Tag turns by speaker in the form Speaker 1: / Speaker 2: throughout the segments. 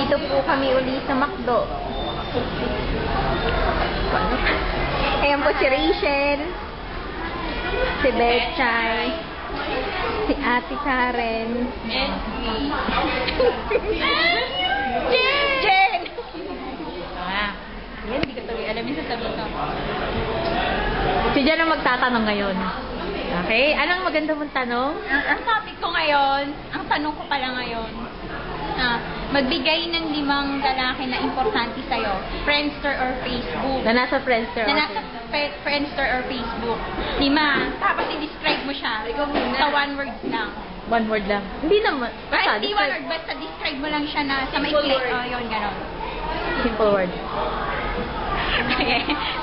Speaker 1: Nandito po kami uli sa McDo. Ayan po si Rachel, si Betchay, si Ate Karen,
Speaker 2: And me.
Speaker 1: Jen!
Speaker 2: Yan, hindi ko tuloy alam yung sasagot ko.
Speaker 1: Si Jen ang magtatanong ngayon. Okay, anong maganda mong tanong?
Speaker 2: Ang topic ko ngayon, ang tanong ko pala ngayon, magbigay ng 5 lalaki na importante sa'yo, Friendster or Facebook.
Speaker 1: Na nasa Friendster.
Speaker 2: Na nasa Friendster or Facebook. 5. Tapos i-describe mo siya sa 1 word lang.
Speaker 1: 1 word lang. Hindi naman. Basta,
Speaker 2: Hindi 1 word, basta describe mo lang siya na sa may
Speaker 1: Simple
Speaker 2: click.
Speaker 1: word.
Speaker 2: Oh, yun, gano'n.
Speaker 1: Simple word.
Speaker 2: Okay.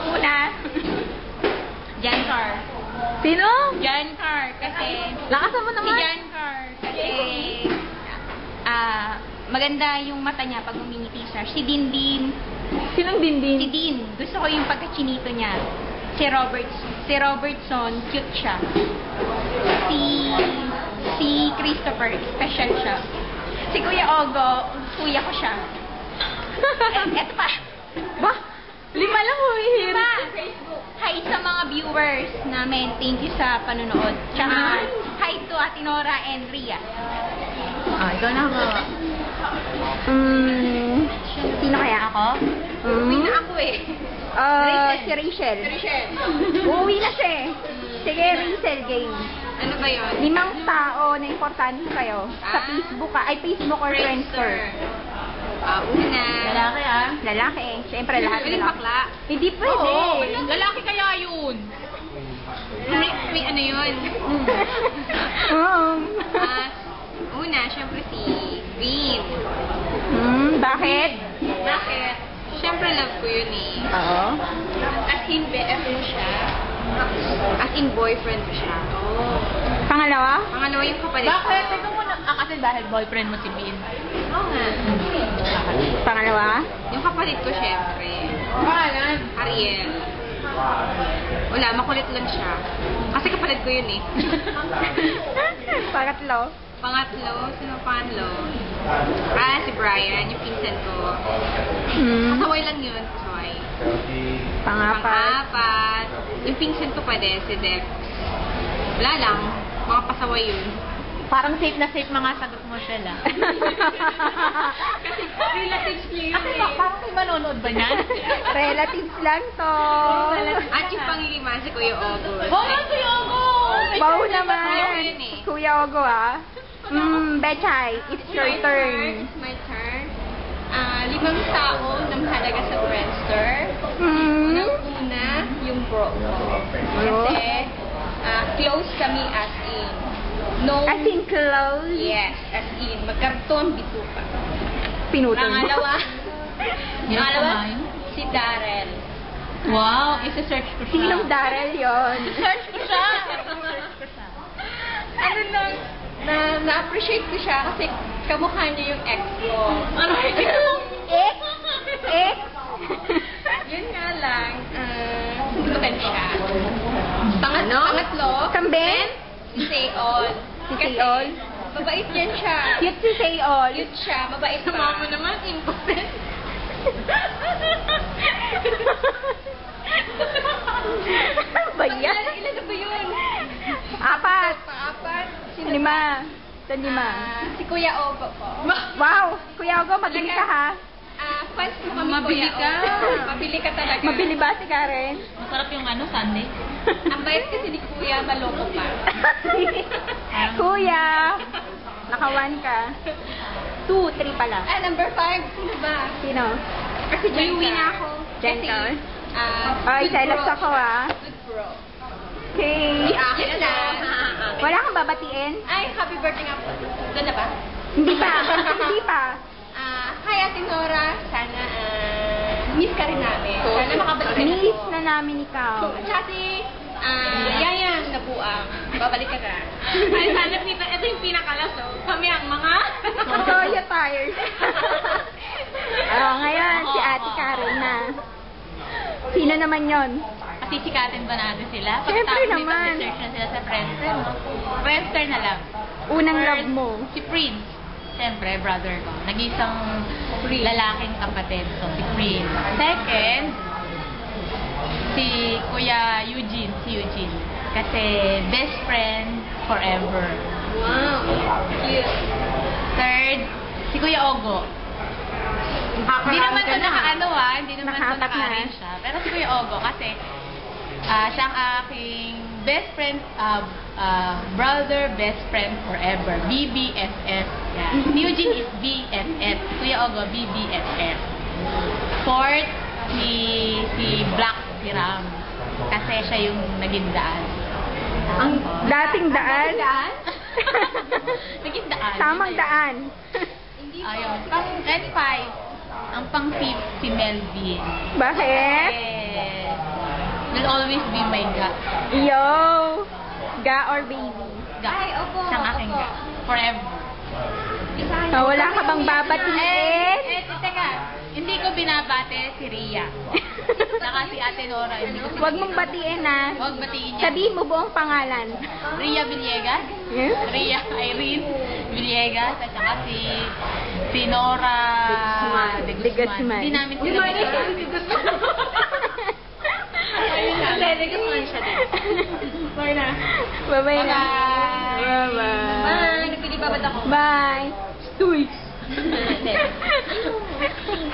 Speaker 2: Una, Jankar.
Speaker 1: Sino?
Speaker 2: Jankar, kasi...
Speaker 1: Lakasan mo
Speaker 2: Si
Speaker 1: naman.
Speaker 2: Jankar, kasi... maganda yung mata niya pag umingiti siya. Si Dindin.
Speaker 1: Sinong Dindin?
Speaker 2: Si Din. Gusto ko yung pagkachinito niya. Si Robertson, cute siya. Si Christopher, special siya. Si Kuya Ogo, kuya ko siya. Eto pa.
Speaker 1: Ba? 5 lang humihin.
Speaker 2: Hi sa mga viewers namin. Thank you sa panonood. Tsaka, hi to Ate Nora and Ria.
Speaker 1: Ikaw na ako. Sino kaya? Ako?
Speaker 2: Uwi na ako eh.
Speaker 1: Si Rachel.
Speaker 2: Rachel.
Speaker 1: Uuwi na siya eh. Sige, Rachel game.
Speaker 2: Ano ba yun?
Speaker 1: 5 tao na importante kayo sa Facebook Facebook or Friendster.
Speaker 2: Una. Lalaki
Speaker 1: Lalaki. Siyempre lahat
Speaker 2: Pwede
Speaker 1: lalaki.
Speaker 2: bakla?
Speaker 1: Hindi pwede.
Speaker 2: Lalaki kaya yun. May ano yun? Una, syempre si Green.
Speaker 1: Bakit?
Speaker 2: Bakit? Syempre love ko yun eh.
Speaker 1: Oo.
Speaker 2: As in BF mo siya. As in boyfriend mo siya.
Speaker 1: Pangalawa?
Speaker 2: Pangalawa yung kapalit ko.
Speaker 3: Bakit? Teka muna. Kasi dahil boyfriend mo si Bean.
Speaker 2: Oo nga.
Speaker 1: Pangalawa?
Speaker 2: Yung kapalit ko syempre.
Speaker 3: Pangalan?
Speaker 2: Ariel. Wala, makulit lang siya. Kasi kapalit ko yun eh.
Speaker 1: Pangatlo?
Speaker 2: Pangatlo, sino pangatlo? Si Brian, yung pinsan ko. Kasaway lang yun, kasaway.
Speaker 1: Pangapat?
Speaker 2: Pang-apat, yung pinsan ko pa din, si Dex. Wala lang, mga pasaway yun.
Speaker 3: Parang safe na safe mga sagot mo siya lang.
Speaker 2: Kasi relatives niyo yun
Speaker 3: Kasi
Speaker 2: eh.
Speaker 3: parang may manonood ba niyan?
Speaker 1: Relatives lang to.
Speaker 2: At yung pang-lima, si Kuya Ogo.
Speaker 3: Oo nga, Kuya Ogo!
Speaker 1: Bau
Speaker 2: Kuya
Speaker 1: naman.
Speaker 2: yun eh.
Speaker 1: Kuya Ogo Betchay, it's your turn.
Speaker 2: My turn. 5 tao na mahalaga sa Friendster. Unang-una, yung bro ko. Kasi, close kami as in. No.
Speaker 1: As in close?
Speaker 2: Yes, as in. Magkarton, bituka.
Speaker 1: Pinutol mo.
Speaker 2: Pangalawa, si Darrell.
Speaker 3: Wow, isa-search ko siya.
Speaker 1: Sinong Darrell yun?
Speaker 3: Search ko siya!
Speaker 2: Ano lang, na-appreciate ko siya kasi kamukha niya yung ex ko.
Speaker 3: Ano?
Speaker 1: Ex? Ex?
Speaker 2: Yun nga lang, gustukan siya. Pangatlo,
Speaker 1: Kambing?
Speaker 2: si Seol.
Speaker 1: Si Seol?
Speaker 2: Mabait yan siya.
Speaker 1: Cute si Seol.
Speaker 2: Cute siya, mabait pa.
Speaker 3: Mama naman, impotent.
Speaker 1: Ano ba yan?
Speaker 2: Ilan na ba yun?
Speaker 1: 4.
Speaker 2: Pang-apat. Sino
Speaker 1: 5.
Speaker 2: pa?
Speaker 1: Sa 5.
Speaker 2: Si Kuya Ogo po.
Speaker 1: Wow! Kuya Ogo, mabili ka ha?
Speaker 2: Fans mo kami,
Speaker 3: Mabili
Speaker 2: Kuya
Speaker 3: ka.
Speaker 2: Ogo. Mabili ka talaga.
Speaker 1: Mabili ba si Karen?
Speaker 3: Masarap yung Sunday.
Speaker 2: Ang bait kasi ni Kuya, maloko pa.
Speaker 1: Kuya! Naka 1 ka. 2, 3 pala.
Speaker 2: Number 5. Sino ba?
Speaker 1: Sino?
Speaker 2: Kasi Uwi na ako.
Speaker 1: Jenka?
Speaker 2: Kasi,
Speaker 1: Ay,
Speaker 2: good
Speaker 1: jealous
Speaker 2: bro
Speaker 1: ako
Speaker 2: siya.
Speaker 1: ah.
Speaker 2: Good bro.
Speaker 1: Okay.
Speaker 2: Akin na.
Speaker 1: Wala kang babatiin?
Speaker 2: Ay, happy birthday nga po. Doon na ba?
Speaker 1: Hindi pa. Hindi pa.
Speaker 2: Hi, Ate Nora. Sana, miss ka rin namin. Sana makabalik ka na
Speaker 1: Miss
Speaker 2: po.
Speaker 1: na namin ikaw.
Speaker 2: Tsaka si, Yayang Nabuang. Babalik ka na.
Speaker 3: Ay, sana ito yung pinakalas, oh. Kami ang mga...
Speaker 1: So, you're tired. Ngayon, si Ate Karen na. Sino naman yon?
Speaker 3: Kasi sikatin ba natin sila?
Speaker 1: Siyempre
Speaker 3: Pagkatapos may
Speaker 1: naman.
Speaker 3: pag-search na sila sa Friendster, no? Friendster na lang.
Speaker 1: Unang
Speaker 3: First,
Speaker 1: love mo.
Speaker 3: Si Prince.
Speaker 1: siyempre, brother ko. Nag-isang lalaking kapatid. So, si Prince. Second, si Kuya Eugene. Si Eugene. Kasi, best friend forever.
Speaker 2: Wow. Cute.
Speaker 1: Third, si Kuya Ogo. Hindi naman to nakaano hindi naman to
Speaker 4: Nakahatak na.
Speaker 1: naka-arrange siya. Pero si Kuya Ogo kasi siya ang aking best friend, brother, best friend forever. BBFF. Yan. Si Eugene is BFF. Si Kuya Ogo, BBFF. Fourth, si Black, si Ram. Kasi siya yung naging daan.
Speaker 4: Ang dating daan.
Speaker 1: Naging daan.
Speaker 4: Tamang
Speaker 1: Yun na yun.
Speaker 4: daan.
Speaker 1: Ayun. And five, ang pang-fifth, si Melvin.
Speaker 4: Bakit?
Speaker 1: Will always be my ga.
Speaker 4: Yo! Ga or baby?
Speaker 1: Ga.
Speaker 2: Ay, opo,
Speaker 1: Siyang aking
Speaker 2: opo.
Speaker 1: ga. Forever.
Speaker 4: Oh, wala ka bang babatiin?
Speaker 1: Teka. Hindi ko binabate si Ria. Saka si Ate Nora. Hindi ko
Speaker 4: Huwag mong batiin na.
Speaker 1: Huwag batiin niya.
Speaker 4: Sabihin mo buong pangalan.
Speaker 1: Ria Villegas.
Speaker 4: Yes?
Speaker 1: Ria Irene Villegas. At saka si Nora
Speaker 4: De Guzman.
Speaker 1: Hindi namin sila binabate. Ayun na. Hindi, De Guzman siya din. Bye na.
Speaker 4: Bye-bye na.
Speaker 1: Bye-bye.
Speaker 4: Bye-bye.
Speaker 2: Bye. Nagpilibabad ako.
Speaker 4: Bye. Stuy.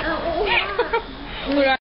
Speaker 2: Oo nga.